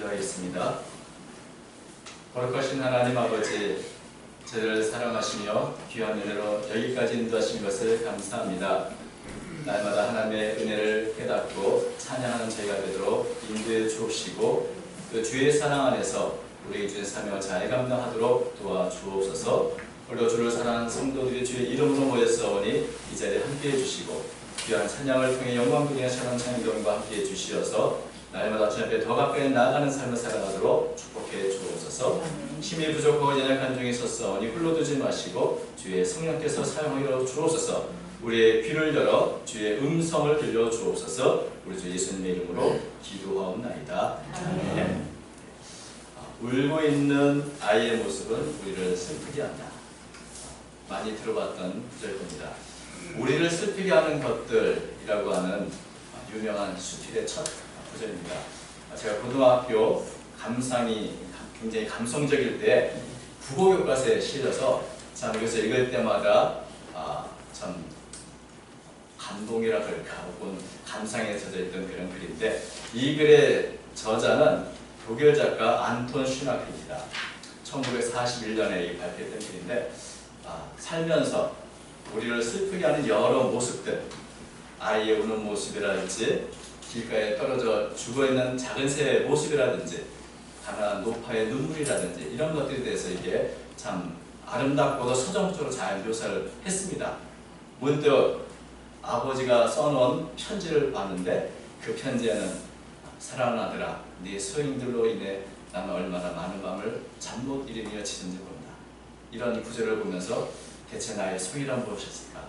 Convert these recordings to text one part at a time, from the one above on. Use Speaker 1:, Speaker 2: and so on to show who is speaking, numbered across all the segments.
Speaker 1: 기도하겠습니다. 거룩하신 하나님 아버지, 저희를 사랑하시며 귀한 은혜로 여기까지 인도하신 것을 감사합니다. 날마다 하나님의 은혜를 깨닫고 찬양하는 저희가 되도록 인도해 주옵시고, 그 주의 사랑 안에서 우리 주의 사명을 잘 감당하도록 도와주옵소서. 홀로 주를 사랑하는 성도들이 주의 이름으로 모였사오니 이 자리에 함께해 주시고, 귀한 찬양을 통해 영광드리는 찬양 찬양과 함께해 주시어서 날마다 주 앞에 더 가까이 나아가는 삶을 살아가도록 축복해 주옵소서. 힘이 부족하고 연약한 중에 있었사오니 홀로 두지 마시고 주의 성령께서 사용하여 주옵소서. 우리의 귀를 열어 주의 음성을 들려 주옵소서. 우리 주 예수님의 이름으로 기도하옵나이다. 아멘. 울고 있는 아이의 모습은 우리를 슬프게 한다. 많이 들어봤던 구절 겁니다. 우리를 슬프게 하는 것들이라고 하는 유명한 수필의 첫 구절입니다. 제가 고등학교 감상이 굉장히 감성적일 때 국어 교과서에 실려서 참 여기서 읽을 때마다 참 감동이라 그럴까 혹은 감상에 젖어있던 그런 글인데, 이 글의 저자는 독일 작가 안톤 슈나크입니다. 1941년에 발표했던 글인데, 살면서 우리를 슬프게 하는 여러 모습들, 아이의 우는 모습이라든지 길가에 떨어져 죽어있는 작은 새의 모습이라든지 가난한 노파의 눈물이라든지 이런 것들에 대해서 이게 참 아름답고도 서정적으로 잘 묘사를 했습니다. 문득 아버지가 써놓은 편지를 봤는데, 그 편지에는 사랑하는 아들아, 네 소행들로 인해 나는 얼마나 많은 밤을 잠 못 이루며 지는지 모른다. 이런 구절을 보면서 대체 나의 소이란 무엇이었을까?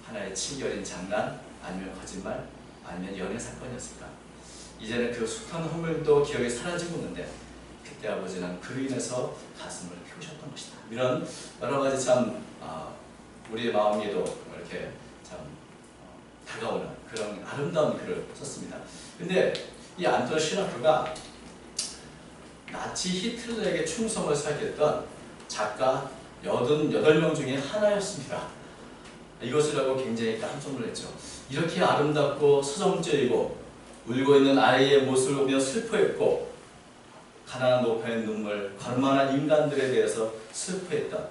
Speaker 1: 하나의 치기 장난, 아니면 거짓말, 아니면 연애 사건이었을까? 이제는 그 숱한 허물도 기억이 사라지고 있는데, 그때 아버지는 그로 인해서 가슴을 피우셨던 것이다. 이런 여러 가지 참 우리의 마음에도 이렇게 참 다가오는 그런 아름다운 글을 썼습니다. 근데 이 안톤 슈나크가 나치 히틀러에게 충성을 사겠던 작가 88명 중에 하나였습니다. 이것을 하고 굉장히 깜짝 놀랐죠. 이렇게 아름답고 서정적이고 울고 있는 아이의 모습을 보며 슬퍼했고, 가난한 노파의 눈물, 거만한 인간들에 대해서 슬퍼했던,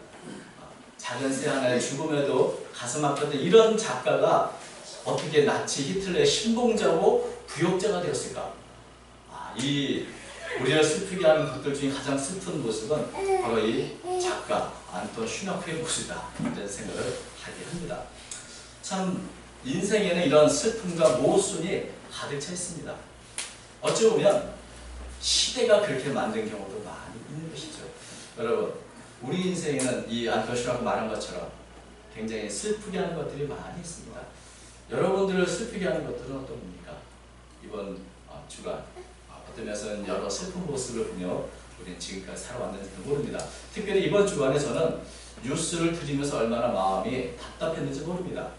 Speaker 1: 작은 새 하나의 죽음에도 가슴 아팠던 이런 작가가 어떻게 나치 히틀러의 신봉자고 부역자가 되었을까? 이 우리를 슬프게 하는 것들 중에 가장 슬픈 모습은 바로 이 작가 안톤 슈나크의 모습이다. 이런 생각을 하게 합니다. 참 인생에는 이런 슬픔과 모순이 가득 차 있습니다. 어찌 보면 시대가 그렇게 만든 경우도 많이 있는 것이죠. 여러분, 우리 인생에는 이 안톤 슈나크 말한 것처럼 굉장히 슬프게 하는 것들이 많이 있습니다. 여러분들을 슬프게 하는 것들은 어떤 겁니까? 이번 주간 어떤 면에서는 여러 슬픈 모습을 보며 우리는 지금까지 살아왔는지도 모릅니다. 특별히 이번 주간에 저는 뉴스를 들으면서 얼마나 마음이 답답했는지 모릅니다.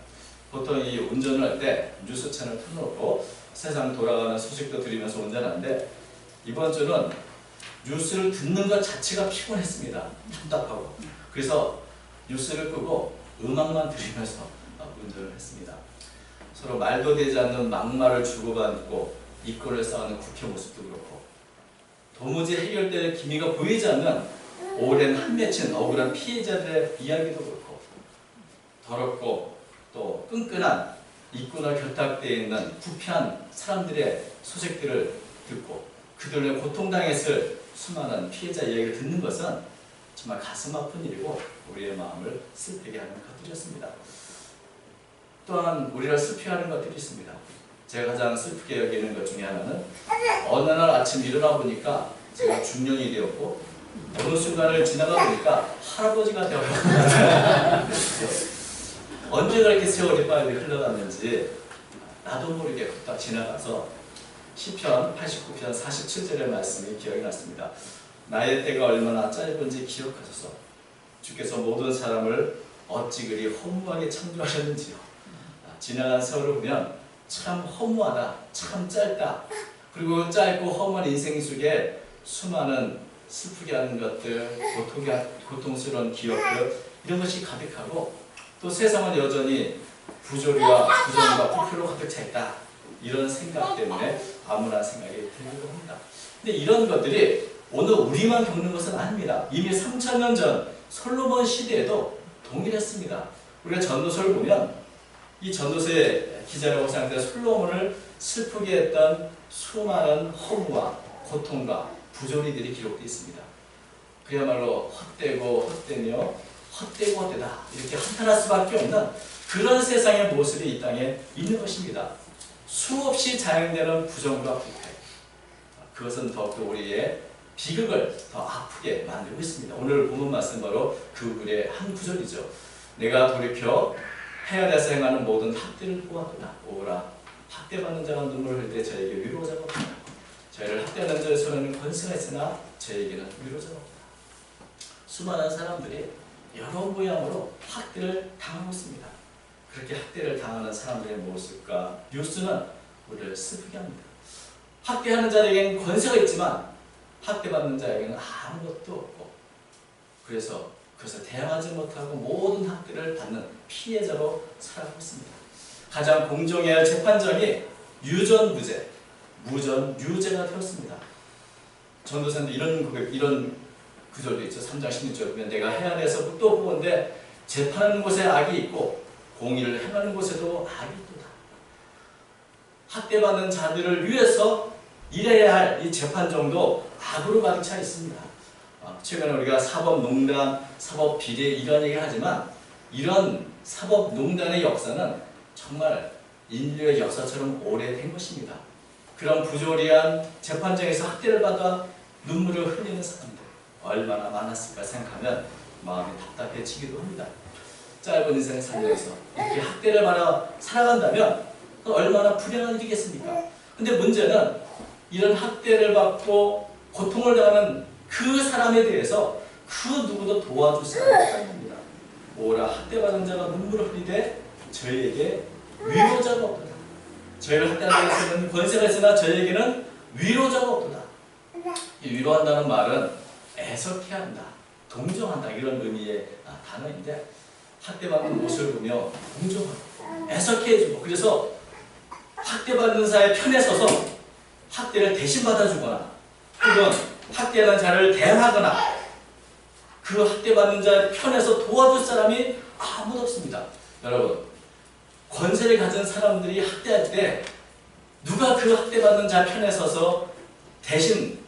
Speaker 1: 보통 이 운전을 할 때 뉴스 채널 틀어놓고 세상 돌아가는 소식도 들으면서 운전하는데, 이번 주는 뉴스를 듣는 것 자체가 피곤했습니다. 답답하고. 그래서 뉴스를 끄고 음악만 들으면서 운전을 했습니다. 서로 말도 되지 않는 막말을 주고받고 이권을 쌓는 국회 모습도 그렇고, 도무지 해결될 기미가 보이지 않는 오랜 한 맺힌 억울한 피해자들의 이야기도 그렇고, 더럽고 또 끈끈한 이권과 결탁되어 있는 부패한 사람들의 소식들을 듣고 그들의 고통당했을 수많은 피해자 이야기를 듣는 것은 정말 가슴 아픈 일이고 우리의 마음을 슬프게 하는 것들이었습니다. 또한 우리를 슬프게 하는 것들이 있습니다. 제가 가장 슬프게 여기는 것 중에 하나는, 어느 날 아침 일어나 보니까 제가 중년이 되었고, 어느 순간을 지나가 보니까 할아버지가 되어버렸습니다. 언제 그렇게 세월이 빨리 흘러갔는지 나도 모르게 딱 지나가서 시편 89편 47절의 말씀이 기억이 났습니다. 나의 때가 얼마나 짧은지 기억하소서. 주께서 모든 사람을 어찌 그리 허무하게 창조하셨는지요. 지나간 세월을 보면 참 허무하다, 참 짧다. 그리고 짧고 허무한 인생 속에 수많은 슬프게 하는 것들, 고통스러운 기억들, 이런 것이 가득하고, 또 세상은 여전히 부조리와 부정과 불표로 가득 차 있다. 이런 생각 때문에 암울한 생각이 들기도 합니다. 근데 이런 것들이 오늘 우리만 겪는 것은 아닙니다. 이미 3000년 전 솔로몬 시대에도 동일했습니다. 우리가 전도서를 보면 이 전도서의 기자라고 생각되는 솔로몬을 슬프게 했던 수많은 허무와 고통과 부조리들이 기록되어 있습니다. 그야말로 헛되고 헛되며 헛되고 헛되다 이렇게 한탄할 수밖에 없는 그런 세상의 모습이 이 땅에 있는 것입니다. 수없이 자행되는 부정과 부패, 그것은 더욱더 우리의 비극을 더 아프게 만들고 있습니다. 오늘 본문 말씀 바로 그 글의 한 구절이죠. 내가 돌이켜 해안에서 행하는 모든 학대를 보았구나. 오라 학대받는 자가 눈물을 흘릴 때 저에게 위로자가 없다. 저희를 학대하는 자의 손에는 권세가 있으나 저에게는 위로자가 없다. 수많은 사람들이 여러 모양으로 학대를 당하고 있습니다. 그렇게 학대를 당하는 사람들의 모습과 뉴스는 우리를 슬프게 합니다. 학대하는 자에게는 권세가 있지만 학대받는 자에게는 아무것도 없고, 그래서 그것을 대응하지 못하고 모든 학대를 받는 피해자로 살아가고 있습니다. 가장 공정해야 할 재판정이 유전무죄, 무전유죄가 되었습니다. 전도서인데 이런 구절도 있죠. 3장 16절 보면 내가 해안에서 또 보건대 재판하는 곳에 악이 있고 공의를 행하는 곳에도 악이 있도다. 학대받는 자들을 위해서 일해야 할 이 재판정도 악으로 가득 차 있습니다. 최근에 우리가 사법농단, 사법비리 이런 얘기를 하지만 이런 사법농단의 역사는 정말 인류의 역사처럼 오래된 것입니다. 그런 부조리한 재판정에서 학대를 받아 눈물을 흘리는 사람들 얼마나 많았을까 생각하면 마음이 답답해지기도 합니다. 짧은 인생을 살면서 이렇게 학대를 받아 살아간다면 얼마나 불행한 일이겠습니까? 근데 문제는 이런 학대를 받고 고통을 당하는 그 사람에 대해서 그 누구도 도와줄 사람이 없습니다. 오라 학대받은 자가 눈물을 흘리되 저희에게 위로자가 없도다. 저희를 학대하는 자에게는 권세가 있으나 저희에게는 위로자가 없도다. 이 위로한다는 말은 애석해야 한다, 동정한다 이런 의미의 단어인데 학대받는 모습을 보며 동정하고 애석해주고, 그래서 학대받는 자의 편에 서서 학대를 대신 받아주거나 혹은 학대하는 자를 대항하거나 그 학대받는 자의 편에서 도와줄 사람이 아무도 없습니다. 여러분, 권세를 가진 사람들이 학대할 때 누가 그 학대받는 자 편에 서서 대신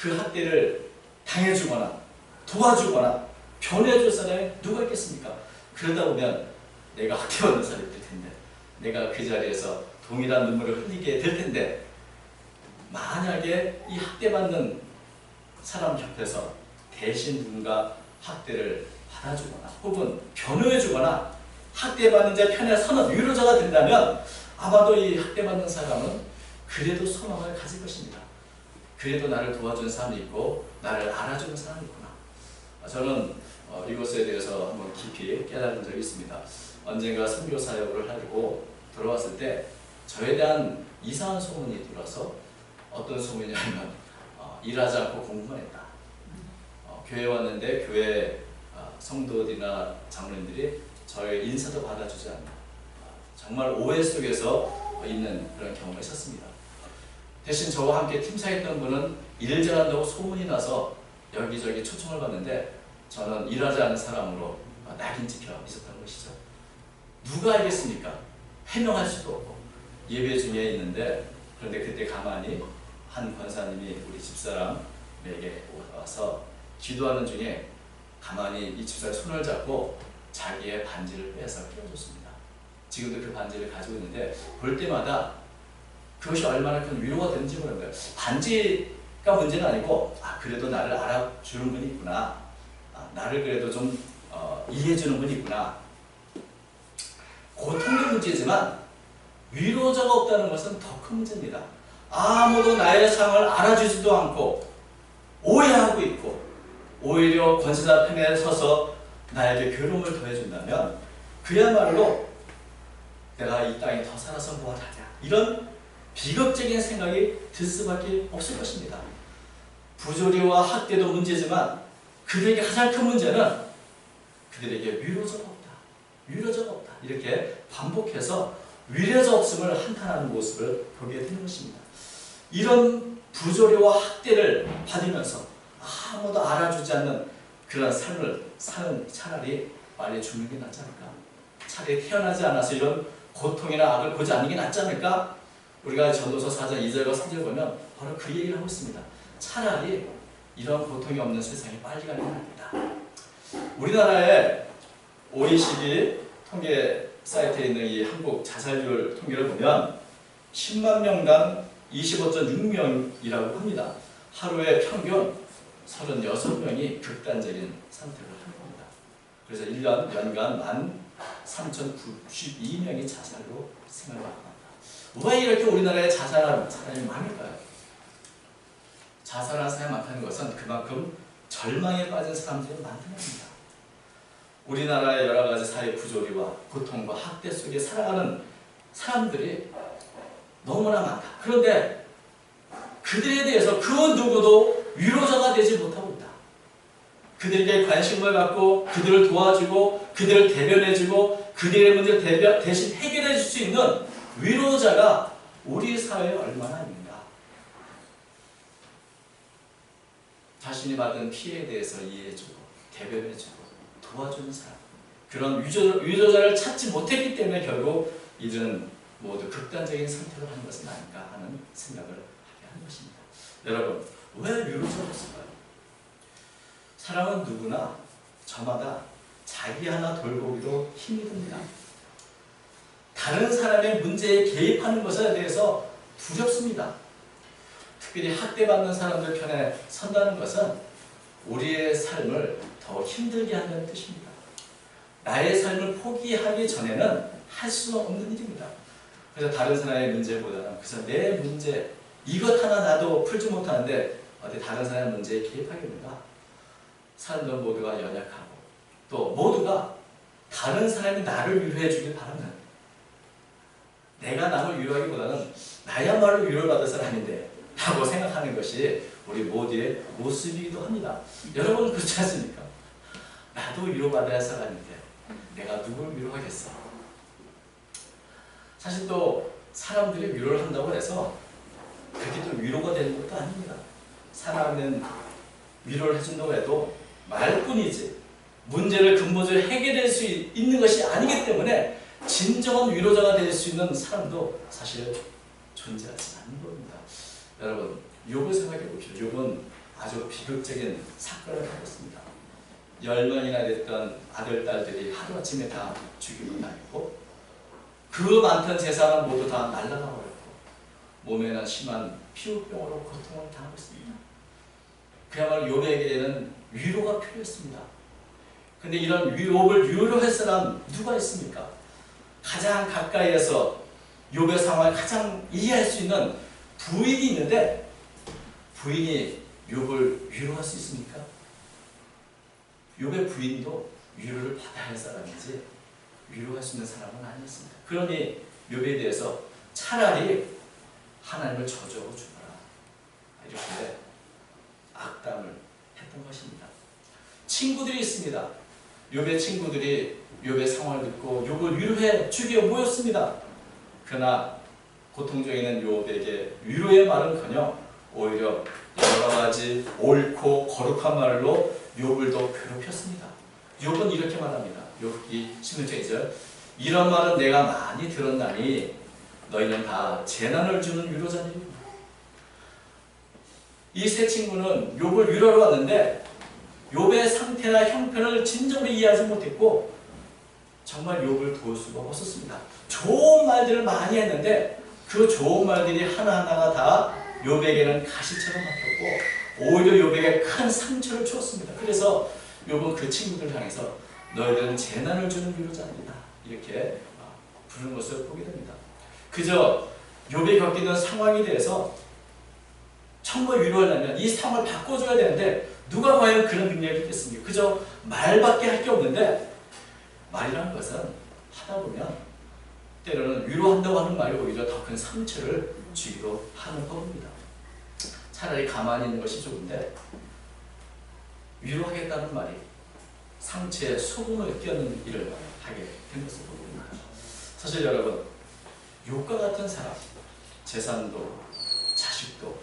Speaker 1: 그 학대를 당해주거나 도와주거나 변해줄 사람이 누가 있겠습니까? 그러다 보면 내가 학대받는 사람이 될 텐데, 내가 그 자리에서 동일한 눈물을 흘리게 될 텐데, 만약에 이 학대받는 사람 곁에서 대신 누군가 학대를 받아주거나 혹은 변호해주거나 학대받는 자 편에 서는 위로자가 된다면 아마도 이 학대받는 사람은 그래도 소망을 가질 것입니다. 그래도 나를 도와주는 사람이 있고 나를 알아주는 사람이 있구나. 저는 이것에 대해서 한번 깊이 깨달은 적이 있습니다. 언젠가 선교 사역을 하고 돌아왔을 때 저에 대한 이상한 소문이 들어서, 어떤 소문이냐면 일하지 않고 공부만 했다. 교회 왔는데 교회 성도들이나 장로님들이 저의 인사도 받아주지 않는다. 정말 오해 속에서 있는 그런 경우가 있었습니다. 대신 저와 함께 팀사했던 분은 일 잘한다고 소문이 나서 여기저기 초청을 받는데 저는 일하지 않는 사람으로 낙인 찍혀 있었던 것이죠. 누가 알겠습니까? 해명할 수도 없고 예배 중에 있는데, 그런데 그때 가만히 한 권사님이 우리 집사람에게 와서 기도하는 중에 가만히 이 집사의 손을 잡고 자기의 반지를 빼서 끼워줬습니다. 지금도 그 반지를 가지고 있는데 볼 때마다 그것이 얼마나 큰 위로가 되는지 모르는 거예요. 반지가 문제는 아니고 그래도 나를 알아주는 분이 있구나, 나를 그래도 좀 이해해주는 분이 있구나. 고통도 문제지만 위로자가 없다는 것은 더 큰 문제입니다. 아무도 나의 상을 알아주지도 않고 오해하고 있고 오히려 권세자 편에 서서 나에게 괴로움을 더해준다면 그야말로 내가 이 땅에 더 살아서 뭐하냐, 이런 비극적인 생각이 들 수밖에 없을 것입니다. 부조리와 학대도 문제지만 그들에게 가장 큰 문제는 그들에게 위로자가 없다, 위로자가 없다, 이렇게 반복해서 위로자 없음을 한탄하는 모습을 보게 되는 것입니다. 이런 부조리와 학대를 받으면서 아무도 알아주지 않는 그런 삶을 사는 차라리 빨리 죽는 게 낫지 않을까? 차라리 태어나지 않아서 이런 고통이나 악을 보지 않는 게 낫지 않을까? 우리가 전도서 4장 2절과 3절 보면 바로 그 얘기를 하고 있습니다. 차라리 이런 고통이 없는 세상에 빨리 가는 게 낫다. 우리나라의 OECD 통계 사이트에 있는 이 한국 자살률 통계를 보면 10만 명당 25.6명이라고 합니다. 하루에 평균 36명이 극단적인 선택을 하는 겁니다. 그래서 1년 연간 13,092명이 자살로 생활을 합니다. 왜 이렇게 우리나라에 자살하는 사람이 많을까요? 자살하는 사람이 많다는 것은 그만큼 절망에 빠진 사람들이 많다는 겁니다. 우리나라의 여러 가지 사회 부조리와 고통과 학대 속에 살아가는 사람들이 너무나 많다. 그런데 그들에 대해서 그 누구도 위로자가 되지 못하고 있다. 그들에게 관심을 갖고 그들을 도와주고 그들을 대변해주고 그들의 문제를 대신 해결해 줄 수 있는 위로자가 우리 사회에 얼마나 있는가. 자신이 받은 피해에 대해서 이해해주고 대변해주고 도와주는 사람, 그런 위로자를 찾지 못했기 때문에 결국 이들은 모두 극단적인 선택을 하는 것은 아닌가 하는 생각을 하게 하는 것입니다. 여러분, 왜 위로자가 없을까요? 사람은 누구나 저마다 자기 하나 돌보기도 힘이 듭니다. 다른 사람의 문제에 개입하는 것에 대해서 두렵습니다. 특별히 학대받는 사람들 편에 선다는 것은 우리의 삶을 더 힘들게 한다는 뜻입니다. 나의 삶을 포기하기 전에는 할 수 없는 일입니다. 그래서 다른 사람의 문제보다는 그래서 내 문제 이것 하나 나도 풀지 못하는데 어디 다른 사람의 문제에 개입하겠는가? 사람들 모두가 연약하고 또 모두가 다른 사람이 나를 위로해 주길 바라는, 내가 남을 위로하기보다는 나야말로 위로를 받을 사람인데 라고 생각하는 것이 우리 모두의 모습이기도 합니다. 여러분 그렇지 않습니까? 나도 위로받아야 할 사람인데 내가 누굴 위로하겠어? 사실 또 사람들이 위로를 한다고 해서 그렇게 또 위로가 되는 것도 아닙니다. 사람은 위로를 해준다고 해도 말뿐이지 문제를 근본적으로 해결할 수 있는 것이 아니기 때문에 진정한 위로자가 될 수 있는 사람도 사실 존재하지 않는 겁니다. 여러분, 욥을 생각해 봅시다. 욥은 아주 비극적인 사건을 겪었습니다. 10명이나 됐던 아들, 딸들이 하루아침에 다 죽임을 당했고 그 많던 재산은 모두 다 날아가 버렸고 몸에는 심한 피부병으로 고통을 당하고 있습니다. 그야말로 욥에게는 위로가 필요했습니다. 근데 이런 욥을 위로할 사람 누가 있습니까? 가장 가까이에서 욥의 상황을 가장 이해할 수 있는 부인이 있는데 부인이 욥을 위로할 수 있습니까? 욥의 부인도 위로를 받아야 할 사람이지 위로할 수 있는 사람은 아니었습니다. 그러니 욥에 대해서 차라리 하나님을 저주하고 죽어라 이렇게 악담을 했던 것입니다. 친구들이 있습니다. 욥의 친구들이 욥의 상황을 듣고 욥을 위로해 주기에 모였습니다. 그러나 고통 중에 있는 욥에게 위로의 말은커녕 오히려 여러 가지 옳고 거룩한 말로 욥을 더 괴롭혔습니다. 욥은 이렇게 말합니다. 욥기 16장 2절 이런 말은 내가 많이 들었나니 너희는 다 재난을 주는 위로자니. 이 세 친구는 욥을 위로하러 왔는데 욥의 상태나 형편을 진정으로 이해하지 못했고 정말 욥을 도울 수가 없었습니다. 좋은 말들을 많이 했는데 그 좋은 말들이 하나하나가 다 욥에게는 가시처럼 막혔고 오히려 욥에게 큰 상처를 주었습니다. 그래서 욥은 그 친구들을 향해서 너희들은 재난을 주는 위로자입니다 이렇게 부르는 것을 보게 됩니다. 그저 욥이 겪이는 상황에 대해서 정말 위로하려면 이 상황을 바꿔줘야 되는데 누가 과연 그런 능력이 있겠습니까? 그저 말밖에 할 게 없는데 말이라는 것은 하다 보면 때로는 위로한다고 하는 말이 오히려 더 큰 상처를 주기도 하는 법입니다. 차라리 가만히 있는 것이 좋은데 위로하겠다는 말이 상처에 소금을 끼얹는 일을 하게 된 것을 보입니다. 사실 여러분 욥과 같은 사람, 재산도 자식도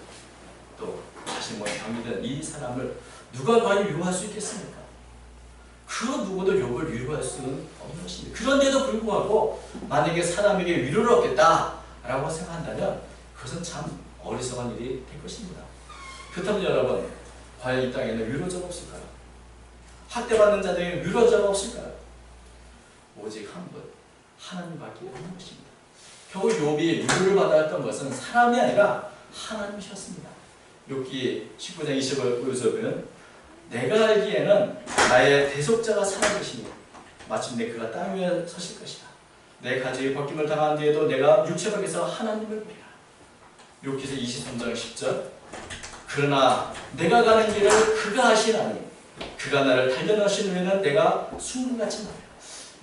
Speaker 1: 또 다시 병이든 이 사람을 누가 과연 위로할 수 있겠습니까? 그 누구도 욥을 위로할 수는 없는 것입니다. 그런데도 불구하고 만약에 사람에게 위로를 얻겠다라고 생각한다면 그것은 참 어리석은 일이 될 것입니다. 그렇다면 여러분, 과연 이 땅에는 위로자가 없을까요? 학대받는 자들에게 위로자가 없을까요? 오직 한 분, 하나님밖에 없는 것입니다. 결국 욥이 위로를 받아야 했던 것은 사람이 아니라 하나님이셨습니다. 욥기 19장 25절에 보면 내가 알기에는 나의 대속자가 살아계시니 마침내 그가 땅 위에 서실 것이다. 내 가족이 벗김을 당한 뒤에도 내가 육체 밖에서 하나님을 보리라. 욥기서 23장 10절 그러나 내가 가는 길을 그가 아시나니 그가 나를 달려나신 후에는 내가 순금같이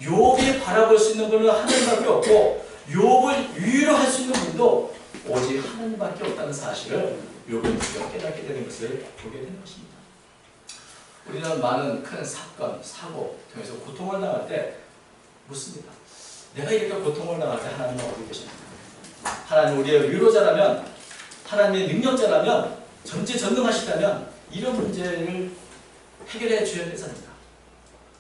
Speaker 1: 말이라. 욥이 바라볼 수 있는 분은 하나님밖에 없고 욥을 위로할 수 있는 분도 오직 하나님밖에 없다는 사실을 욥은 드디어 깨닫게 되는 것을 보게 되는 것입니다. 우리는 많은 큰 사건, 사고 통해서 고통을 당할 때 묻습니다. 내가 이렇게 고통을 당할 때 하나님은 어디 계십니까? 하나님 우리의 위로자라면, 하나님의 능력자라면, 전지전능하시다면 이런 문제를 해결해 주셔야 되지 않습니까?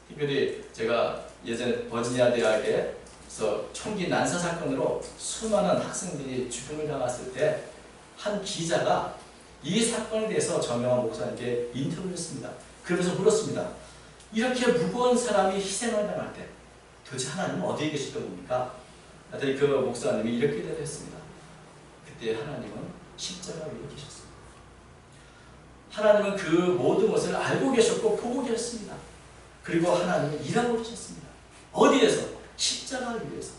Speaker 1: 특별히 제가 예전에 버지니아 대학에서 총기 난사 사건으로 수많은 학생들이 죽음을 당했을 때 한 기자가 이 사건에 대해서 저명한 목사님께 인터뷰를 했습니다. 그러면서 물었습니다. 이렇게 무거운 사람이 희생을 당할 때 도대체 하나님은 어디에 계시던 겁니까? 그랬더니 그 목사님이 이렇게 대답했습니다. 그때 하나님은 십자가 위에 계셨습니다. 하나님은 그 모든 것을 알고 계셨고 보고 계셨습니다. 그리고 하나님은 일하고 계셨습니다. 어디에서? 십자가 위에서.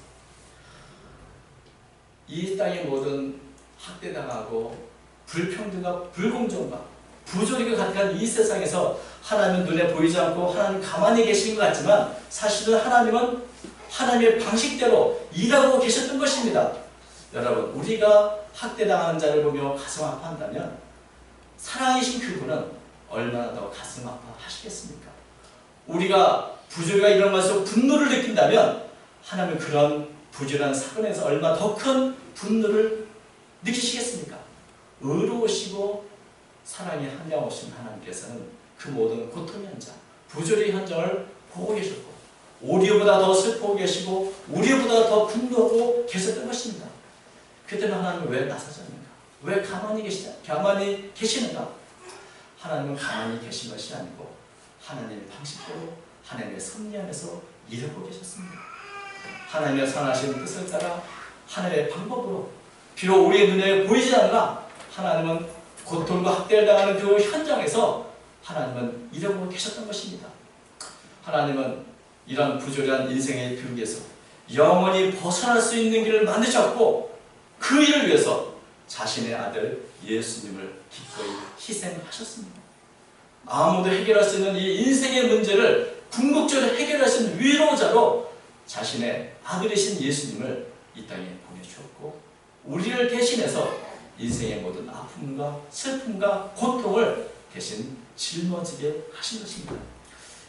Speaker 1: 이 땅의 모든 학대당하고 불평등과 불공정과 부조리가 가득한 이 세상에서 하나님은 눈에 보이지 않고 하나님 가만히 계신 것 같지만 사실은 하나님은 하나님의 방식대로 일하고 계셨던 것입니다. 여러분, 우리가 학대당하는 자를 보며 가슴 아파한다면 사랑이신 그분은 얼마나 더 가슴 아파하시겠습니까? 우리가 부조리가 일어나면서 분노를 느낀다면 하나님은 그런 부조리한 사건에서 얼마나 더 큰 분노를 느끼시겠습니까? 의로우시고 사랑이 한량없으신 하나님께서는 그 모든 고통의 현장, 부조리의 현장을 보고 계셨고 우리보다 더 슬퍼하고 계시고 우리보다 더 분노하고 계셨던 것입니다. 그때는 하나님은 왜 나서지 않는가? 왜 가만히 계시는가? 하나님은 가만히 계신 것이 아니고 하나님의 방식대로 하나님의 섭리 안에서 일하고 계셨습니다. 하나님의 선하신 뜻을 따라 하나님의 방법으로 비록 우리의 눈에 보이지 않으나 하나님은 고통과 학대를 당하는 그 현장에서 하나님은 일하고 계셨던 것입니다. 하나님은 이런 부조리한 인생의 비극에서 영원히 벗어날 수 있는 길을 만드셨고 그 일을 위해서 자신의 아들 예수님을 기꺼이 희생하셨습니다. 아무도 해결할 수 있는 이 인생의 문제를 궁극적으로 해결할 수 있는 위로자로 자신의 아들이신 예수님을 이 땅에 보내주었고 우리를 대신해서 인생의 모든 아픔과 슬픔과 고통을 대신 짊어지게 하신 것입니다.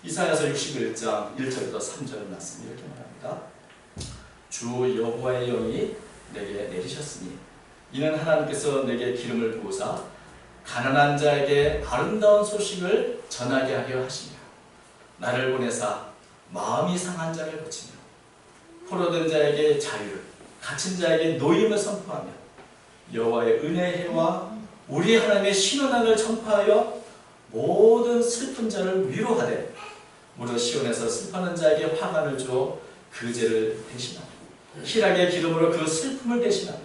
Speaker 1: 이사야서 61장 1절부터 3절 말씀 이렇게 말합니다. 주 여호와의 영이 내게 내리셨으니 이는 하나님께서 내게 기름을 부으사 가난한 자에게 아름다운 소식을 전하게 하려 하시며 나를 보내사 마음이 상한 자를 고치며 포로된 자에게 자유를 갇힌 자에게 노임을 선포하며 여호와의 은혜의 해와 우리 하나님의 신원함을 전파하여 모든 슬픈 자를 위로하되 무릇 시온에서 슬퍼하는 자에게 화관을 주어 그 죄를 대신하며 희락의 기름으로 그 슬픔을 대신하며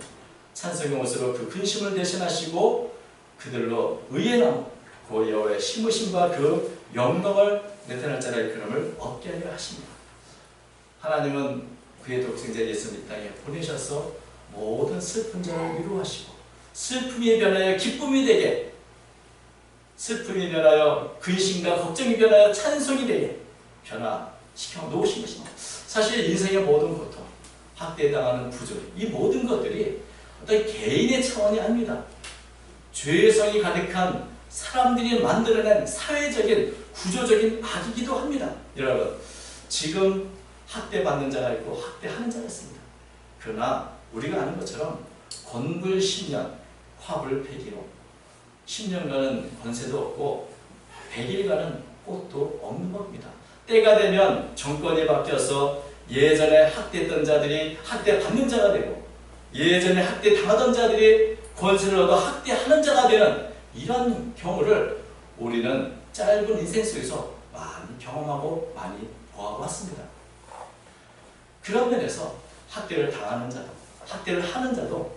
Speaker 1: 찬송의 옷으로 그 근심을 대신하시고 그들로 의의 나무 그 여호와의 심으심과 그 영광을 나타낼 자라의 그름을 얻게 하려 하십니다. 하나님은 그의 독생자 예수님 이 땅에 보내셔서 모든 슬픈 자를 위로하시고 슬픔이 변하여 기쁨이 되게 슬픔이 변하여 근심과 걱정이 변하여 찬송이 되게 변화시켜 놓으신 것입니다. 사실 인생의 모든 고통, 학대당하는 부조리 이 모든 것들이 어떤 개인의 차원이 아닙니다. 죄성이 가득한 사람들이 만들어낸 사회적인 구조적인 악이기도 합니다. 여러분, 지금 학대받는 자가 있고 학대하는 자가 있습니다. 그러나 우리가 아는 것처럼 권불 10년, 화불 100일로 10년간은 권세도 없고 100일간은 꽃도 없는 겁니다. 때가 되면 정권이 바뀌어서 예전에 학대했던 자들이 학대받는 자가 되고 예전에 학대당하던 자들이 권세를 얻어 학대하는 자가 되는 이런 경우를 우리는 짧은 인생 속에서 많이 경험하고 많이 보아왔습니다. 그런 면에서 학대를 당하는 자도 학대를 하는 자도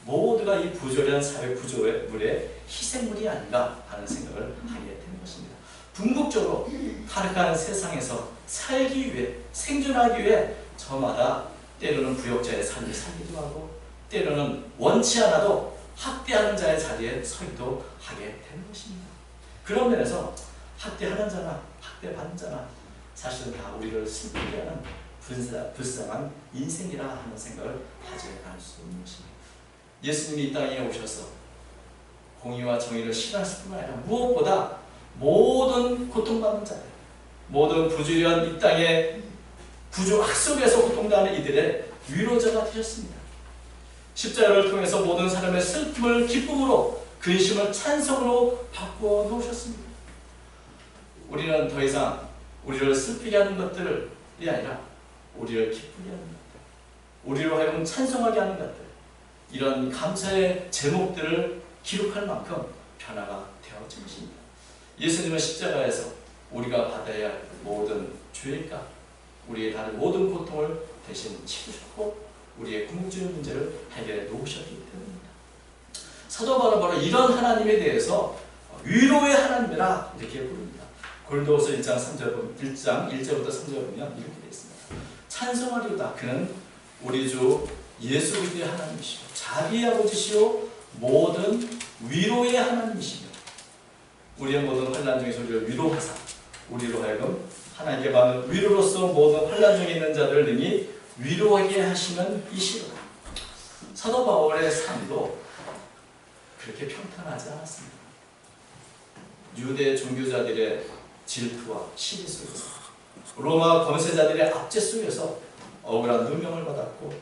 Speaker 1: 모두가 이 부조리한 사회 구조물의 희생물이 아닌가 하는 생각을 하게 되는 것입니다. 궁극적으로 타락한 세상에서 살기 위해 생존하기 위해 저마다 때로는 부역자의 삶을 살기도 하고 때로는 원치 않아도 학대하는 자의 자리에 서기도 하게 되는 것입니다. 그런 면에서 학대하는 자나 학대받는 자나 사실은 다 우리를 슬프게 하는 불쌍한 인생이라 하는 생각을 하지 않을 수 없는 것입니다. 예수님이 이 땅에 오셔서 공의와 정의를 실현했을 뿐만 아니라 무엇보다 모든 고통받는 자들, 모든 부주의한 이 땅의 구조 악 속에서 고통당하는 이들의 위로자가 되셨습니다. 십자가를 통해서 모든 사람의 슬픔을 기쁨으로 근심을 찬송으로 바꾸어 놓으셨습니다. 우리는 더 이상 우리를 슬프게 하는 것들이 아니라 우리를 기쁘게 하는 것들, 우리로 하여금 찬송하게 하는 것들, 이런 감사의 제목들을 기록할 만큼 변화가 되어진 것입니다. 예수님은 십자가에서 우리가 받아야 할 모든 죄가 우리의 다른 모든 고통을 대신 치르셨고 우리의 궁극적인 문제를 해결해 놓으셨기 때문입니다. 사도 바울은 이런 하나님에 대해서 위로의 하나님이라 이렇게 부릅니다. 고린도후서 1장 1절부터 3절 보면 이렇게 되어 있습니다. 찬송하리로다. 그는 우리 주 예수 그리스도의 하나님이시고 자비의 아버지시오 모든 위로의 하나님이시며 우리의 모든 환난 중에서 우리를 위로하사 우리로 하여금 하나님께 받는 위로로서 모든 환난 중에 있는 자들을 능히 위로하게 하시는 이시로다. 사도 바울의 삶도 그렇게 평탄하지 않았습니다. 유대 종교자들의 질투와 시기 속에서 로마 권세자들의 압제 속에서 억울한 누명을 받았고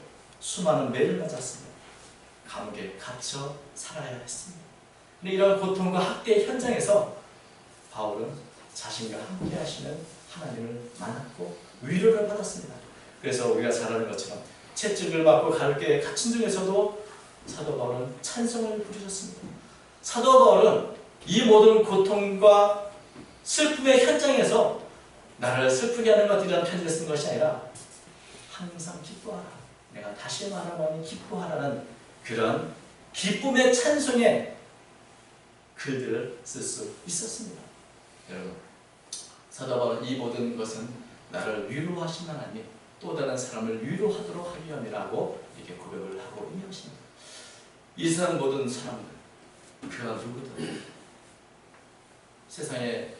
Speaker 1: 수많은 매를 맞았습니다. 감옥에 갇혀 살아야 했습니다. 근데 이런 고통과 학대의 현장에서 바울은 자신과 함께 하시는 하나님을 만났고 위로를 받았습니다. 그래서 우리가 잘 아는 것처럼 채찍을 맞고 가르게 갇힌 중에서도 사도 바울은 찬송을 부르셨습니다. 사도 바울은 이 모든 고통과 슬픔의 현장에서 나를 슬프게 하는 것들이라는 편지를 쓴 것이 아니라 항상 기뻐하라. 내가 다시 말하노니 기뻐하라는 그런 기쁨의 찬송의 글들을 쓸 수 있었습니다. 여러분, 사도 바울은 이 모든 것은 나를 위로하신 하나님, 또 다른 사람을 위로하도록 하기 위함이라고 이렇게 고백을 하고 있는 것입니다. 이 세상 모든 사람들, 그가 누구든 세상에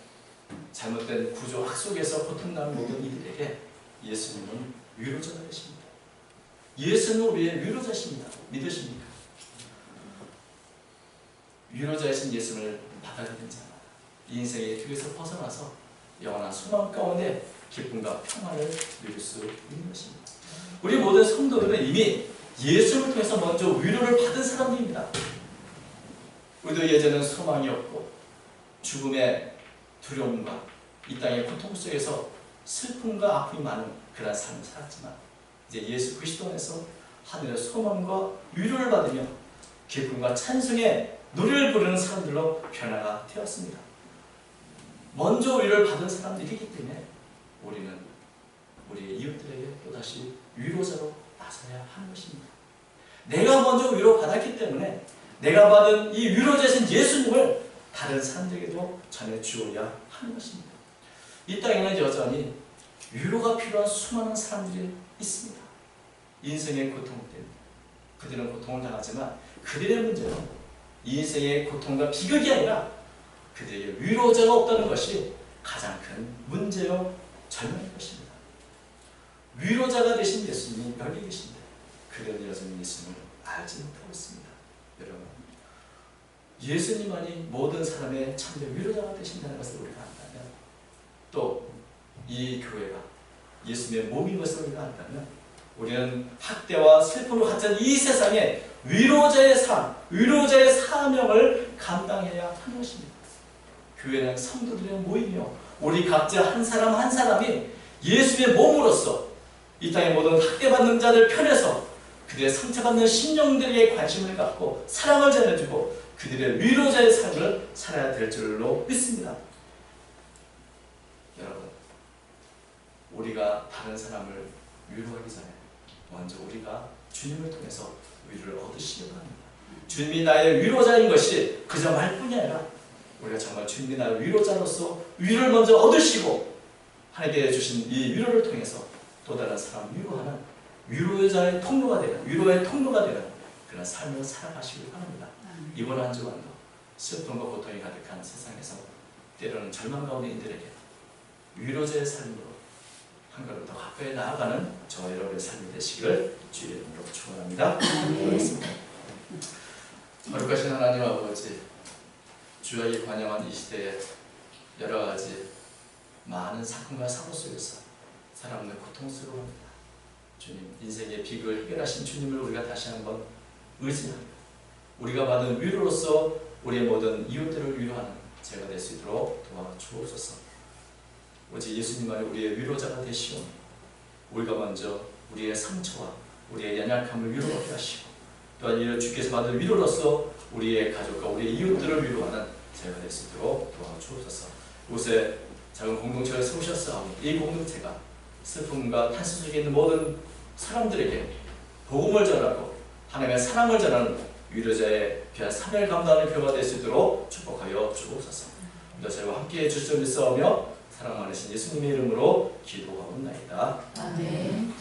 Speaker 1: 잘못된 구조 악 속에서 고통나는 모든 이들에게 예수님은 위로자가 되십니다. 예수는 우리의 위로자십니다. 믿으십니까? 위로자이신 예수를 받아들이는 자마다 인생의 길에서 벗어나서 영원한 소망 가운데 기쁨과 평안을 누릴 수 있는 것입니다. 우리 모든 성도들은 이미 예수를 통해서 먼저 위로를 받은 사람들입니다. 우리도 예전에는 소망이 없고 죽음의 두려움과 이 땅의 고통 속에서 슬픔과 아픔이 많은 그런 삶을 살았지만 이제 예수 그리스도 안에서 하늘의 소망과 위로를 받으며 기쁨과 찬송의 노래를 부르는 사람들로 변화가 되었습니다. 먼저 위로를 받은 사람들이기 때문에 우리는 우리의 이웃들에게 또다시 위로자로 나서야 하는 것입니다. 내가 먼저 위로받았기 때문에 내가 받은 이 위로자신 예수님을 다른 사람들에게도 전해주어야 하는 것입니다. 이 땅에는 여전히 위로가 필요한 수많은 사람들이 있습니다. 인생의 고통 때문에 그들은 고통을 당하지만 그들의 문제는 인생의 고통과 비극이 아니라 그들에게 위로자가 없다는 것이 가장 큰 문제요 절망인 것입니다. 위로자가 되신 예수님이 여기 계신데 그들은 여전히 예수님을 알지 못하고 있습니다. 여러분, 예수님만이 모든 사람의 참된 위로자가 되신다는 것을 우리가 안다면, 또 이 교회가 예수님의 몸인 것을 우리가 안다면 우리는 학대와 슬픔을 갖춘 이 세상에 위로자의 삶, 위로자의 사명을 감당해야 하는 것입니다. 교회는 성도들의 모임이요, 우리 각자 한 사람 한 사람이 예수의 몸으로서 이 땅의 모든 학대받는 자들 편에서 그들의 상처받는 심령들에게 관심을 갖고 사랑을 전해주고 그들의 위로자의 삶을 살아야 될 줄로 믿습니다. 여러분, 우리가 다른 사람을 위로하기 전에 먼저 우리가 주님을 통해서 위로를 얻으시려고 합니다. 주님이 나의 위로자인 것이 그저 말뿐이 아니라 우리가 정말 주님이 나의 위로자로서 위로를 먼저 얻으시고 하나님께 주신 이 위로를 통해서 또 다른 사람 위로하는 위로자의 통로가 되는, 위로의 통로가 되는 그런 삶을 살아가시길 바랍니다. 이번 한 주간도 슬픔과 고통이 가득한 세상에서 때로는 절망 가운데 인들에게 위로자의 삶으로 한 걸음 더 가까이 나아가는 저와 여러분의 삶이 되시기를 주의 이름으로 축원합니다. 기도하겠습니다. 거룩하신 하나님 아버지, 주의 관영한 이 시대에 여러 가지 많은 사건과 사고 속에서 사람들 고통스러워합니다. 주님, 인생의 비극을 해결하신 주님을 우리가 다시 한번 의지합니다. 우리가 받은 위로로서 우리의 모든 이웃들을 위로하는 제가 될 수 있도록 도와주옵소서. 오직 예수님만이 우리의 위로자가 되시오니 우리가 먼저 우리의 상처와 우리의 연약함을 위로하게 하시고 또한 이를 주께서 받은 위로로서 우리의 가족과 우리의 이웃들을 위로하는 제가 될 수 있도록 도와주옵소서. 이곳에 작은 공동체를 세우셨사오니 이 공동체가 슬픔과 탄식 속에 있는 모든 사람들에게 복음을 전하고 하나님의 사랑을 전하는 위로자의 귀한 사명을 감당하는 교회가 될 수 있도록 축복하여 주옵소서. 저희와 함께해 주실 줄 믿사오며 사랑 많으신 예수님의 이름으로 기도하옵나이다.
Speaker 2: 아멘.